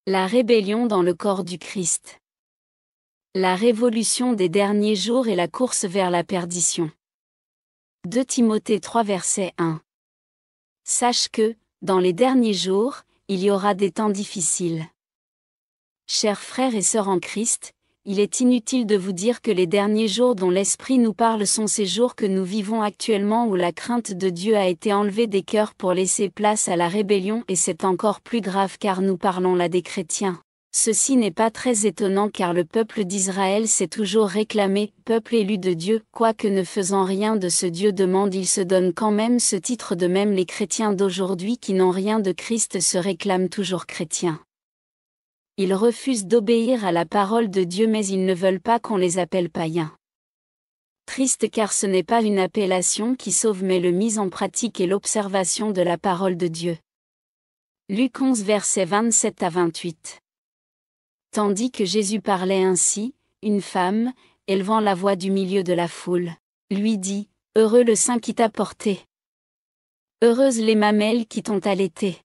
La rébellion dans le corps du Christ. La révolution des derniers jours et la course vers la perdition. 2 Timothée 3 verset 1. Sache que, dans les derniers jours, il y aura des temps difficiles. Chers frères et sœurs en Christ, il est inutile de vous dire que les derniers jours dont l'Esprit nous parle sont ces jours que nous vivons actuellement où la crainte de Dieu a été enlevée des cœurs pour laisser place à la rébellion, et c'est encore plus grave car nous parlons là des chrétiens. Ceci n'est pas très étonnant car le peuple d'Israël s'est toujours réclamé « peuple élu de Dieu », quoique ne faisant rien de ce Dieu demande, il se donne quand même ce titre. De même les chrétiens d'aujourd'hui qui n'ont rien de Christ se réclament toujours chrétiens. Ils refusent d'obéir à la parole de Dieu mais ils ne veulent pas qu'on les appelle païens. Triste car ce n'est pas une appellation qui sauve mais le mise en pratique et l'observation de la parole de Dieu. Luc 11 versets 27 à 28. Tandis que Jésus parlait ainsi, une femme, élevant la voix du milieu de la foule, lui dit : « Heureux le sein qui t'a porté. Heureuses les mamelles qui t'ont allaité. »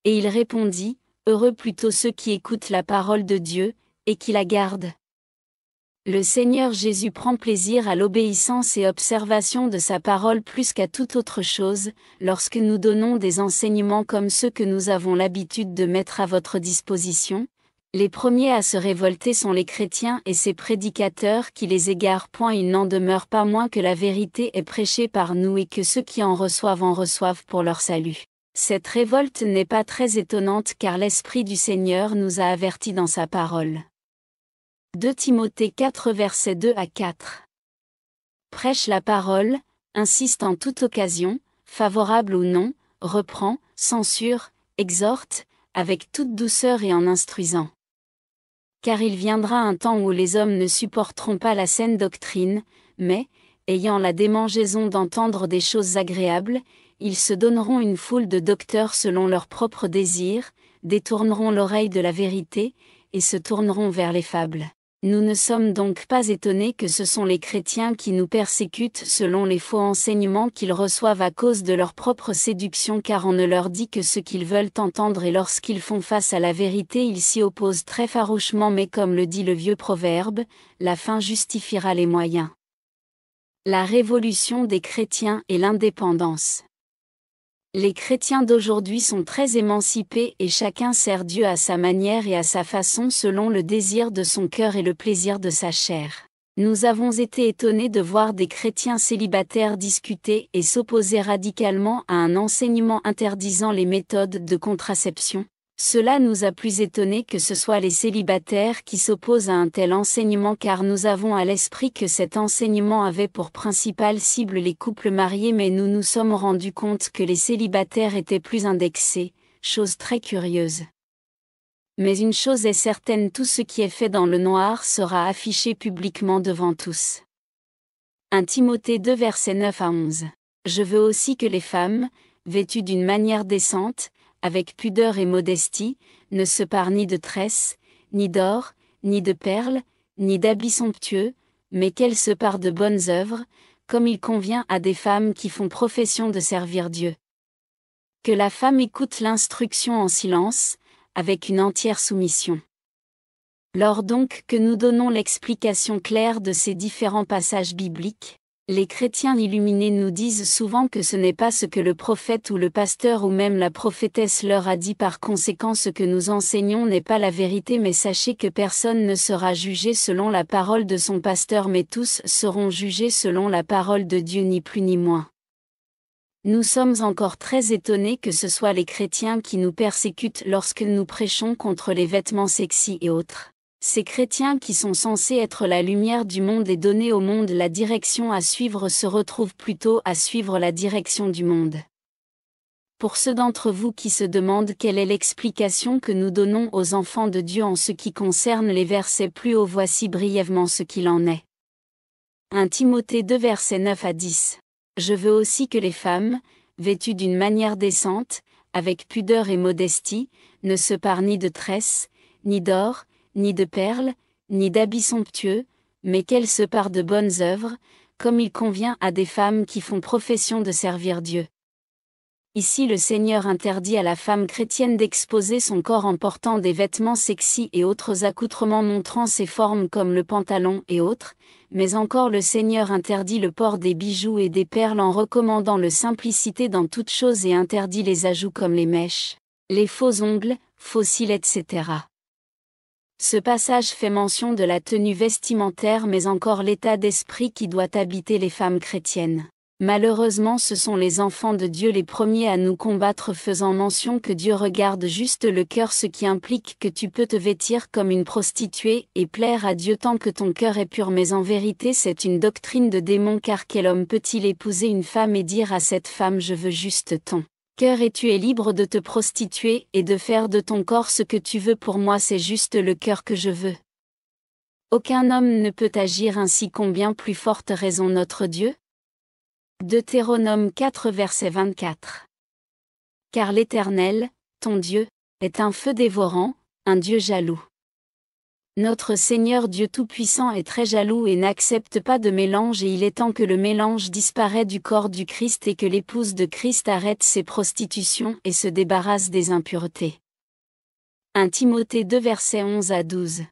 Et il répondit : « Heureux plutôt ceux qui écoutent la parole de Dieu, et qui la gardent. » Le Seigneur Jésus prend plaisir à l'obéissance et observation de sa parole plus qu'à toute autre chose, lorsque nous donnons des enseignements comme ceux que nous avons l'habitude de mettre à votre disposition. Les premiers à se révolter sont les chrétiens et ces prédicateurs qui les égarent. Il n'en demeure pas moins que la vérité est prêchée par nous et que ceux qui en reçoivent pour leur salut. Cette révolte n'est pas très étonnante car l'Esprit du Seigneur nous a avertis dans sa parole. 2 Timothée 4 versets 2 à 4. Prêche la parole, insiste en toute occasion, favorable ou non, reprend, censure, exhorte, avec toute douceur et en instruisant. Car il viendra un temps où les hommes ne supporteront pas la saine doctrine, mais, ayant la démangeaison d'entendre des choses agréables, ils se donneront une foule de docteurs selon leurs propres désirs, détourneront l'oreille de la vérité, et se tourneront vers les fables. Nous ne sommes donc pas étonnés que ce sont les chrétiens qui nous persécutent selon les faux enseignements qu'ils reçoivent à cause de leur propre séduction car on ne leur dit que ce qu'ils veulent entendre et lorsqu'ils font face à la vérité ils s'y opposent très farouchement mais comme le dit le vieux proverbe, la fin justifiera les moyens. La révolution des chrétiens et l'indépendance. Les chrétiens d'aujourd'hui sont très émancipés et chacun sert Dieu à sa manière et à sa façon selon le désir de son cœur et le plaisir de sa chair. Nous avons été étonnés de voir des chrétiens célibataires discuter et s'opposer radicalement à un enseignement interdisant les méthodes de contraception. Cela nous a plus étonnés que ce soit les célibataires qui s'opposent à un tel enseignement car nous avons à l'esprit que cet enseignement avait pour principale cible les couples mariés mais nous nous sommes rendus compte que les célibataires étaient plus indexés, chose très curieuse. Mais une chose est certaine, tout ce qui est fait dans le noir sera affiché publiquement devant tous. 1 Timothée 2 versets 9 à 11. Je veux aussi que les femmes, vêtues d'une manière décente, avec pudeur et modestie, ne se parent ni de tresses, ni d'or, ni de perles, ni d'habits somptueux, mais qu'elles se parent de bonnes œuvres, comme il convient à des femmes qui font profession de servir Dieu. Que la femme écoute l'instruction en silence, avec une entière soumission. Lors donc que nous donnons l'explication claire de ces différents passages bibliques, les chrétiens illuminés nous disent souvent que ce n'est pas ce que le prophète ou le pasteur ou même la prophétesse leur a dit. Par conséquent, ce que nous enseignons n'est pas la vérité, mais sachez que personne ne sera jugé selon la parole de son pasteur, mais tous seront jugés selon la parole de Dieu, ni plus ni moins. Nous sommes encore très étonnés que ce soit les chrétiens qui nous persécutent lorsque nous prêchons contre les vêtements sexy et autres. Ces chrétiens qui sont censés être la lumière du monde et donner au monde la direction à suivre se retrouvent plutôt à suivre la direction du monde. Pour ceux d'entre vous qui se demandent quelle est l'explication que nous donnons aux enfants de Dieu en ce qui concerne les versets plus hauts, voici brièvement ce qu'il en est. 1 Timothée 2 versets 9 à 10. Je veux aussi que les femmes, vêtues d'une manière décente, avec pudeur et modestie, ne se parent ni de tresses, ni d'or, ni de perles, ni d'habits somptueux, mais qu'elles se parent de bonnes œuvres, comme il convient à des femmes qui font profession de servir Dieu. Ici le Seigneur interdit à la femme chrétienne d'exposer son corps en portant des vêtements sexy et autres accoutrements montrant ses formes comme le pantalon et autres, mais encore le Seigneur interdit le port des bijoux et des perles en recommandant la simplicité dans toutes choses et interdit les ajouts comme les mèches, les faux ongles, faux cils, etc. Ce passage fait mention de la tenue vestimentaire mais encore l'état d'esprit qui doit habiter les femmes chrétiennes. Malheureusement ce sont les enfants de Dieu les premiers à nous combattre faisant mention que Dieu regarde juste le cœur, ce qui implique que tu peux te vêtir comme une prostituée et plaire à Dieu tant que ton cœur est pur, mais en vérité c'est une doctrine de démon, car quel homme peut-il épouser une femme et dire à cette femme je veux juste ton cœur et tu es libre de te prostituer et de faire de ton corps ce que tu veux, pour moi c'est juste le cœur que je veux. Aucun homme ne peut agir ainsi, combien plus forte raison notre Dieu? Deutéronome 4 verset 24. Car l'Éternel, ton Dieu, est un feu dévorant, un Dieu jaloux. Notre Seigneur Dieu Tout-Puissant est très jaloux et n'accepte pas de mélange, et il est temps que le mélange disparaisse du corps du Christ et que l'épouse de Christ arrête ses prostitutions et se débarrasse des impuretés. 1 Timothée 2 versets 11 à 12.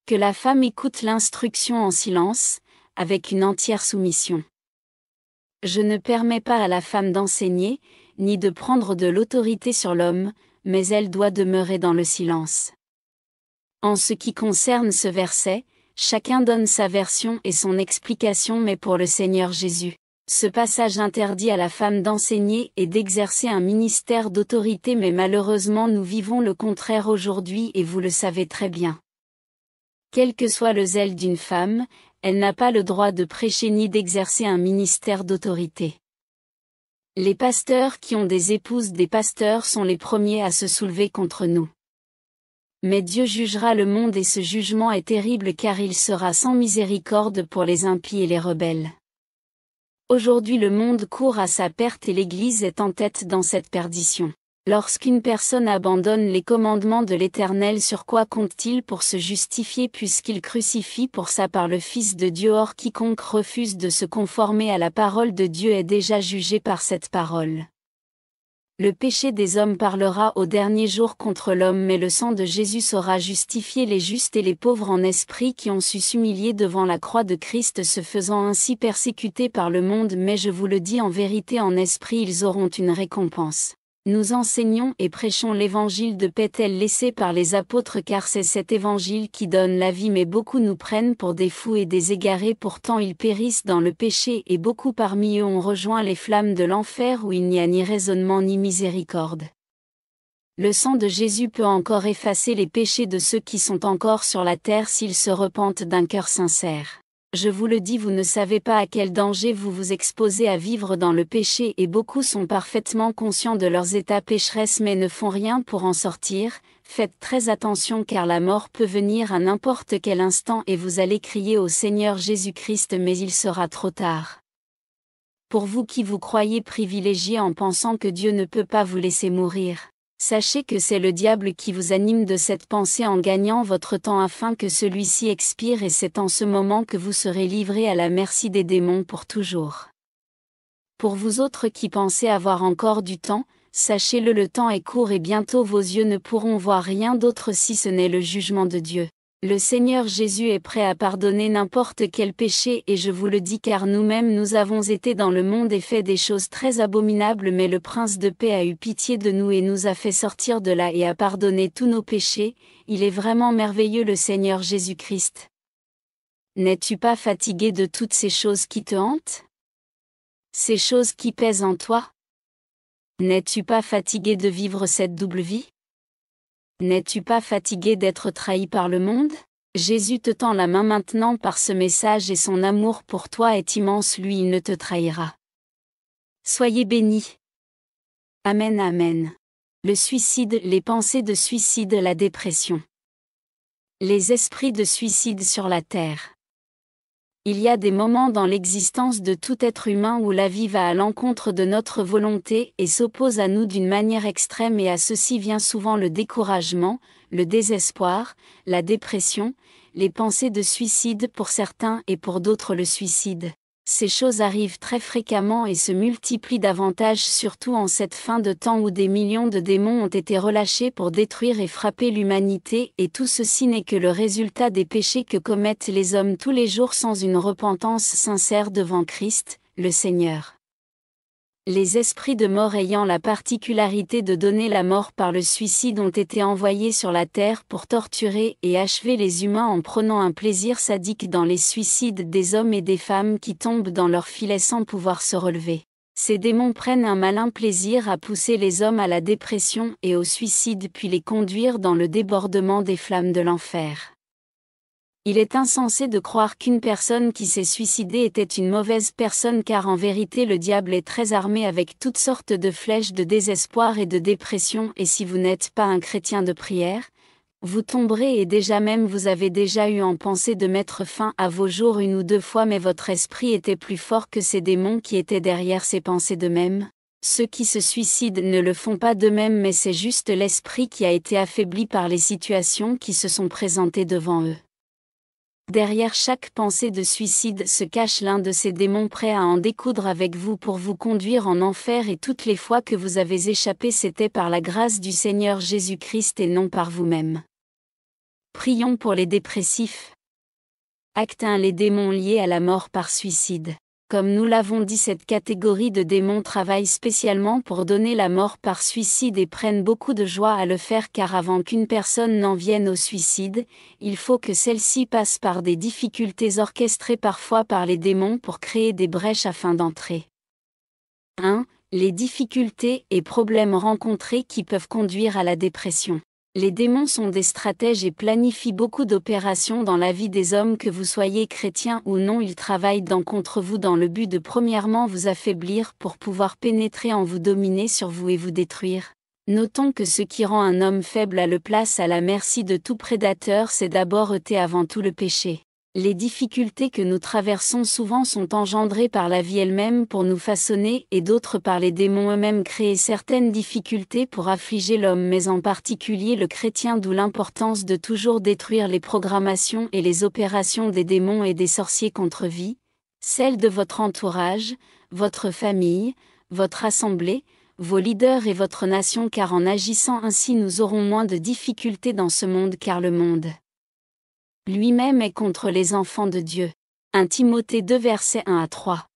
Que la femme écoute l'instruction en silence, avec une entière soumission. Je ne permets pas à la femme d'enseigner, ni de prendre de l'autorité sur l'homme, mais elle doit demeurer dans le silence. En ce qui concerne ce verset, chacun donne sa version et son explication, mais pour le Seigneur Jésus, ce passage interdit à la femme d'enseigner et d'exercer un ministère d'autorité, mais malheureusement nous vivons le contraire aujourd'hui et vous le savez très bien. Quel que soit le zèle d'une femme, elle n'a pas le droit de prêcher ni d'exercer un ministère d'autorité. Les pasteurs qui ont des épouses des pasteurs sont les premiers à se soulever contre nous. Mais Dieu jugera le monde et ce jugement est terrible, car il sera sans miséricorde pour les impies et les rebelles. Aujourd'hui le monde court à sa perte et l'Église est en tête dans cette perdition. Lorsqu'une personne abandonne les commandements de l'Éternel, sur quoi compte-t-il pour se justifier, puisqu'il crucifie pour ça par le Fils de Dieu? Or quiconque refuse de se conformer à la parole de Dieu est déjà jugé par cette parole. Le péché des hommes parlera au dernier jour contre l'homme, mais le sang de Jésus saura justifier les justes et les pauvres en esprit qui ont su s'humilier devant la croix de Christ, se faisant ainsi persécutés par le monde, mais je vous le dis en vérité, en esprit ils auront une récompense. Nous enseignons et prêchons l'évangile de paix tel laissé par les apôtres, car c'est cet évangile qui donne la vie, mais beaucoup nous prennent pour des fous et des égarés, pourtant ils périssent dans le péché et beaucoup parmi eux ont rejoint les flammes de l'enfer où il n'y a ni raisonnement ni miséricorde. Le sang de Jésus peut encore effacer les péchés de ceux qui sont encore sur la terre s'ils se repentent d'un cœur sincère. Je vous le dis, vous ne savez pas à quel danger vous vous exposez à vivre dans le péché, et beaucoup sont parfaitement conscients de leurs états pécheresses mais ne font rien pour en sortir. Faites très attention, car la mort peut venir à n'importe quel instant et vous allez crier au Seigneur Jésus-Christ, mais il sera trop tard. Pour vous qui vous croyez privilégiés en pensant que Dieu ne peut pas vous laisser mourir, sachez que c'est le diable qui vous anime de cette pensée en gagnant votre temps afin que celui-ci expire, et c'est en ce moment que vous serez livrés à la merci des démons pour toujours. Pour vous autres qui pensez avoir encore du temps, sachez-le, le temps est court et bientôt vos yeux ne pourront voir rien d'autre si ce n'est le jugement de Dieu. Le Seigneur Jésus est prêt à pardonner n'importe quel péché, et je vous le dis car nous-mêmes nous avons été dans le monde et fait des choses très abominables, mais le Prince de paix a eu pitié de nous et nous a fait sortir de là et a pardonné tous nos péchés. Il est vraiment merveilleux, le Seigneur Jésus-Christ. N'es-tu pas fatigué de toutes ces choses qui te hantent? Ces choses qui pèsent en toi? N'es-tu pas fatigué de vivre cette double vie? N'es-tu pas fatigué d'être trahi par le monde? Jésus te tend la main maintenant par ce message et son amour pour toi est immense, lui il ne te trahira. Soyez bénis. Amen, amen. Le suicide, les pensées de suicide, la dépression. Les esprits de suicide sur la terre. Il y a des moments dans l'existence de tout être humain où la vie va à l'encontre de notre volonté et s'oppose à nous d'une manière extrême, et à ceci vient souvent le découragement, le désespoir, la dépression, les pensées de suicide pour certains et pour d'autres le suicide. Ces choses arrivent très fréquemment et se multiplient davantage, surtout en cette fin de temps où des millions de démons ont été relâchés pour détruire et frapper l'humanité, et tout ceci n'est que le résultat des péchés que commettent les hommes tous les jours sans une repentance sincère devant Christ, le Seigneur. Les esprits de mort ayant la particularité de donner la mort par le suicide ont été envoyés sur la terre pour torturer et achever les humains en prenant un plaisir sadique dans les suicides des hommes et des femmes qui tombent dans leurs filets sans pouvoir se relever. Ces démons prennent un malin plaisir à pousser les hommes à la dépression et au suicide puis les conduire dans le débordement des flammes de l'enfer. Il est insensé de croire qu'une personne qui s'est suicidée était une mauvaise personne, car en vérité le diable est très armé avec toutes sortes de flèches de désespoir et de dépression, et si vous n'êtes pas un chrétien de prière, vous tomberez, et déjà même vous avez déjà eu en pensée de mettre fin à vos jours une ou deux fois, mais votre esprit était plus fort que ces démons qui étaient derrière ces pensées de même. Ceux qui se suicident ne le font pas d'eux-mêmes, mais c'est juste l'esprit qui a été affaibli par les situations qui se sont présentées devant eux. Derrière chaque pensée de suicide se cache l'un de ces démons prêts à en découdre avec vous pour vous conduire en enfer, et toutes les fois que vous avez échappé, c'était par la grâce du Seigneur Jésus-Christ et non par vous-même. Prions pour les dépressifs. Acte 1. Les démons liés à la mort par suicide. Comme nous l'avons dit, cette catégorie de démons travaille spécialement pour donner la mort par suicide et prennent beaucoup de joie à le faire, car avant qu'une personne n'en vienne au suicide, il faut que celle-ci passe par des difficultés orchestrées parfois par les démons pour créer des brèches afin d'entrer. 1. Les difficultés et problèmes rencontrés qui peuvent conduire à la dépression. Les démons sont des stratèges et planifient beaucoup d'opérations dans la vie des hommes, que vous soyez chrétien ou non. Ils travaillent contre vous dans le but de premièrement vous affaiblir pour pouvoir pénétrer en vous, dominer sur vous et vous détruire. Notons que ce qui rend un homme faible le place à la merci de tout prédateur, c'est d'abord et avant tout le péché. Les difficultés que nous traversons souvent sont engendrées par la vie elle-même pour nous façonner, et d'autres par les démons eux-mêmes créer certaines difficultés pour affliger l'homme, mais en particulier le chrétien, d'où l'importance de toujours détruire les programmations et les opérations des démons et des sorciers contre vie, celles de votre entourage, votre famille, votre assemblée, vos leaders et votre nation, car en agissant ainsi nous aurons moins de difficultés dans ce monde, car le monde lui-même est contre les enfants de Dieu. 1 Timothée 2 versets 1 à 3.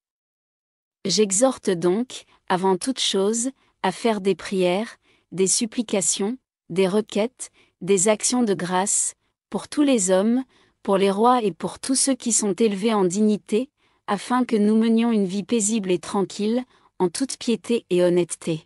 J'exhorte donc, avant toute chose, à faire des prières, des supplications, des requêtes, des actions de grâce, pour tous les hommes, pour les rois et pour tous ceux qui sont élevés en dignité, afin que nous menions une vie paisible et tranquille, en toute piété et honnêteté.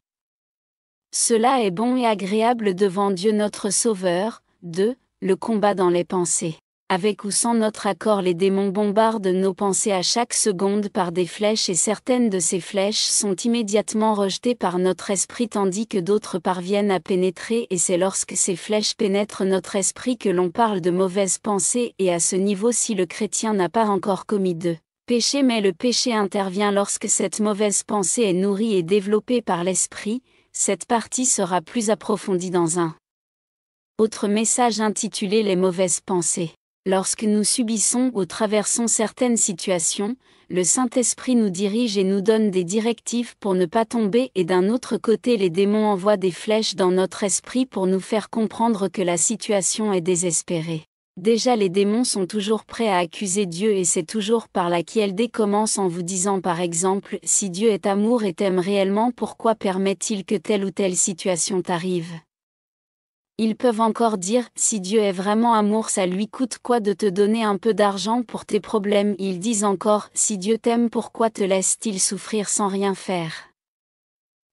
Cela est bon et agréable devant Dieu notre Sauveur. 2. Le combat dans les pensées. Avec ou sans notre accord, les démons bombardent nos pensées à chaque seconde par des flèches, et certaines de ces flèches sont immédiatement rejetées par notre esprit tandis que d'autres parviennent à pénétrer, et c'est lorsque ces flèches pénètrent notre esprit que l'on parle de mauvaises pensées, et à ce niveau, si le chrétien n'a pas encore commis de péché, mais le péché intervient lorsque cette mauvaise pensée est nourrie et développée par l'esprit. Cette partie sera plus approfondie dans un autre message intitulé Les mauvaises pensées. Lorsque nous subissons ou traversons certaines situations, le Saint-Esprit nous dirige et nous donne des directives pour ne pas tomber, et d'un autre côté les démons envoient des flèches dans notre esprit pour nous faire comprendre que la situation est désespérée. Déjà, les démons sont toujours prêts à accuser Dieu, et c'est toujours par là qu'ils commencent en vous disant par exemple: si Dieu est amour et t'aime réellement, pourquoi permet-il que telle ou telle situation t'arrive? Ils peuvent encore dire: si Dieu est vraiment amour, ça lui coûte quoi de te donner un peu d'argent pour tes problèmes? Ils disent encore: si Dieu t'aime, pourquoi te laisse-t-il souffrir sans rien faire?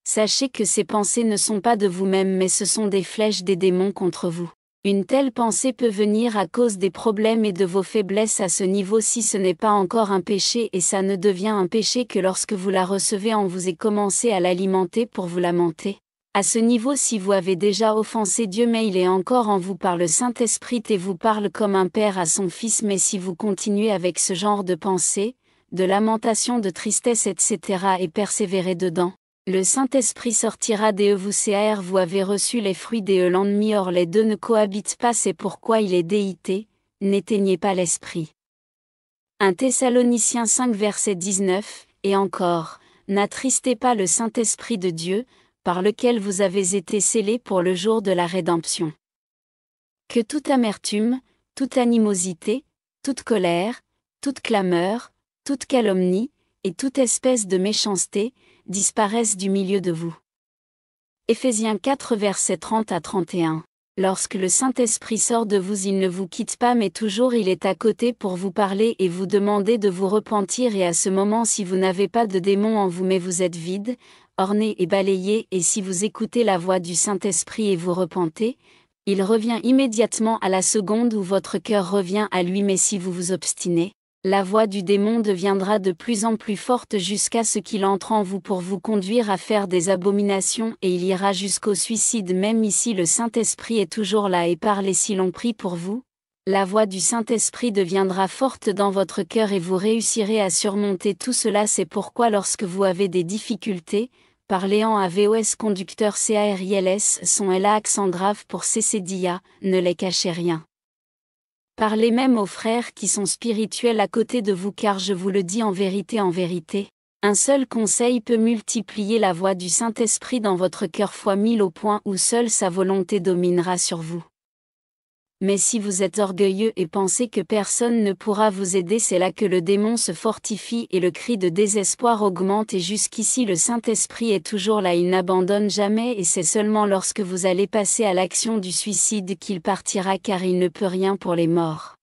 Sachez que ces pensées ne sont pas de vous-même, mais ce sont des flèches des démons contre vous. Une telle pensée peut venir à cause des problèmes et de vos faiblesses à ce niveau si ce n'est pas encore un péché, et ça ne devient un péché que lorsque vous la recevez en vous et commencez à l'alimenter pour vous lamenter. À ce niveau, si vous avez déjà offensé Dieu, mais il est encore en vous par le Saint-Esprit et vous parle comme un père à son fils, mais si vous continuez avec ce genre de pensée, de lamentation, de tristesse, etc. et persévérez dedans, le Saint-Esprit sortira des vous car vous avez reçu les fruits des l'ennemi, or les deux ne cohabitent pas, c'est pourquoi il est déité, n'éteignez pas l'esprit. 1 Thessaloniciens 5 verset 19, et encore, n'attristez pas le Saint-Esprit de Dieu, par lequel vous avez été scellés pour le jour de la rédemption. Que toute amertume, toute animosité, toute colère, toute clameur, toute calomnie, et toute espèce de méchanceté, disparaissent du milieu de vous. Éphésiens 4 versets 30 à 31. Lorsque le Saint-Esprit sort de vous, il ne vous quitte pas, mais toujours il est à côté pour vous parler et vous demander de vous repentir, et à ce moment, si vous n'avez pas de démon en vous mais vous êtes vide, orné et balayé, et si vous écoutez la voix du Saint-Esprit et vous repentez, il revient immédiatement à la seconde où votre cœur revient à lui, mais si vous vous obstinez, la voix du démon deviendra de plus en plus forte jusqu'à ce qu'il entre en vous pour vous conduire à faire des abominations, et il ira jusqu'au suicide. Même ici le Saint-Esprit est toujours là et parle, et si l'on prie pour vous, la voix du Saint-Esprit deviendra forte dans votre cœur et vous réussirez à surmonter tout cela. C'est pourquoi lorsque vous avez des difficultés, parlez en AVOS conducteur CARILS son LA accent grave pour CCDIA, ne les cachez rien. Parlez même aux frères qui sont spirituels à côté de vous, car je vous le dis en vérité, un seul conseil peut multiplier la voix du Saint-Esprit dans votre cœur fois 1000 au point où seule sa volonté dominera sur vous. Mais si vous êtes orgueilleux et pensez que personne ne pourra vous aider, c'est là que le démon se fortifie et le cri de désespoir augmente, et jusqu'ici le Saint-Esprit est toujours là, il n'abandonne jamais, et c'est seulement lorsque vous allez passer à l'action du suicide qu'il partira, car il ne peut rien pour les morts.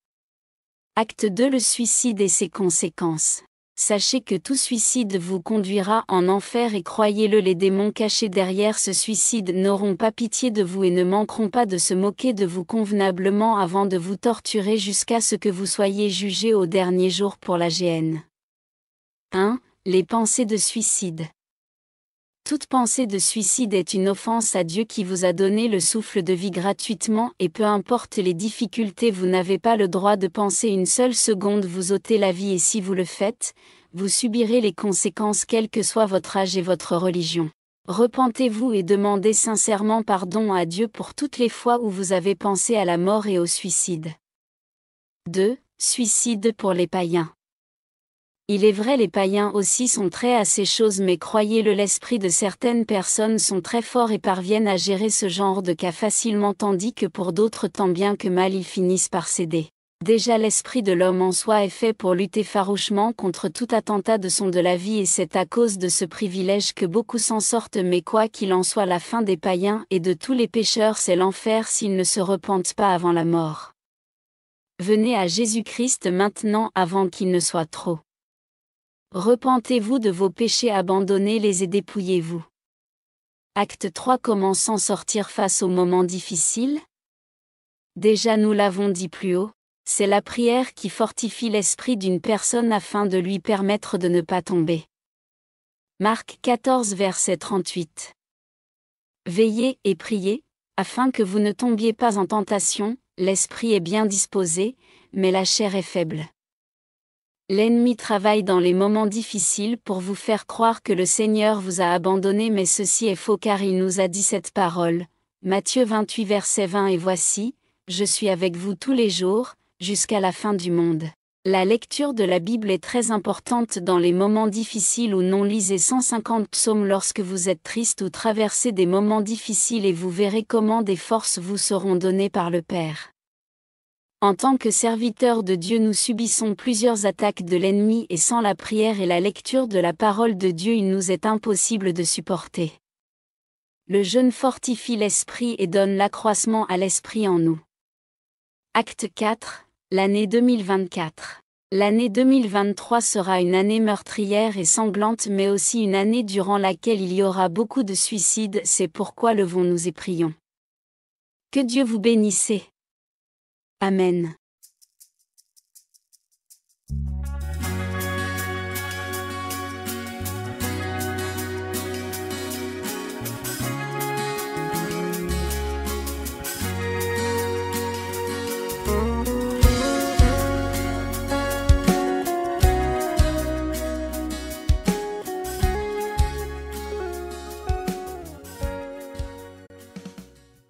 Acte 2. Le suicide et ses conséquences. Sachez que tout suicide vous conduira en enfer, et croyez-le, les démons cachés derrière ce suicide n'auront pas pitié de vous et ne manqueront pas de se moquer de vous convenablement avant de vous torturer jusqu'à ce que vous soyez jugés au dernier jour pour la géhenne. 1. Les pensées de suicide. Toute pensée de suicide est une offense à Dieu qui vous a donné le souffle de vie gratuitement, et peu importe les difficultés, vous n'avez pas le droit de penser une seule seconde vous ôter la vie, et si vous le faites, vous subirez les conséquences quel que soit votre âge et votre religion. Repentez-vous et demandez sincèrement pardon à Dieu pour toutes les fois où vous avez pensé à la mort et au suicide. 2. Suicide pour les païens. Il est vrai, les païens aussi sont très à ces choses, mais croyez-le, l'esprit de certaines personnes sont très forts et parviennent à gérer ce genre de cas facilement, tandis que pour d'autres, tant bien que mal, ils finissent par céder. Déjà, l'esprit de l'homme en soi est fait pour lutter farouchement contre tout attentat de la vie, et c'est à cause de ce privilège que beaucoup s'en sortent, mais quoi qu'il en soit, la fin des païens et de tous les pécheurs, c'est l'enfer s'ils ne se repentent pas avant la mort. Venez à Jésus-Christ maintenant avant qu'il ne soit trop. Repentez-vous de vos péchés, abandonnez-les et dépouillez-vous. Acte 3. Comment s'en sortir face aux moments difficiles? Déjà, nous l'avons dit plus haut, c'est la prière qui fortifie l'esprit d'une personne afin de lui permettre de ne pas tomber. Marc 14 verset 38. Veillez et priez, afin que vous ne tombiez pas en tentation, l'esprit est bien disposé, mais la chair est faible. L'ennemi travaille dans les moments difficiles pour vous faire croire que le Seigneur vous a abandonné, mais ceci est faux, car il nous a dit cette parole, Matthieu 28 verset 20, et voici, je suis avec vous tous les jours, jusqu'à la fin du monde. La lecture de la Bible est très importante dans les moments difficiles ou non. Lisez 150 psaumes lorsque vous êtes triste ou traversez des moments difficiles, et vous verrez comment des forces vous seront données par le Père. En tant que serviteurs de Dieu, nous subissons plusieurs attaques de l'ennemi, et sans la prière et la lecture de la parole de Dieu, il nous est impossible de supporter. Le jeûne fortifie l'esprit et donne l'accroissement à l'esprit en nous. Acte 4, l'année 2024. L'année 2023 sera une année meurtrière et sanglante, mais aussi une année durant laquelle il y aura beaucoup de suicides. C'est pourquoi levons-nous et prions. Que Dieu vous bénisse. Amen.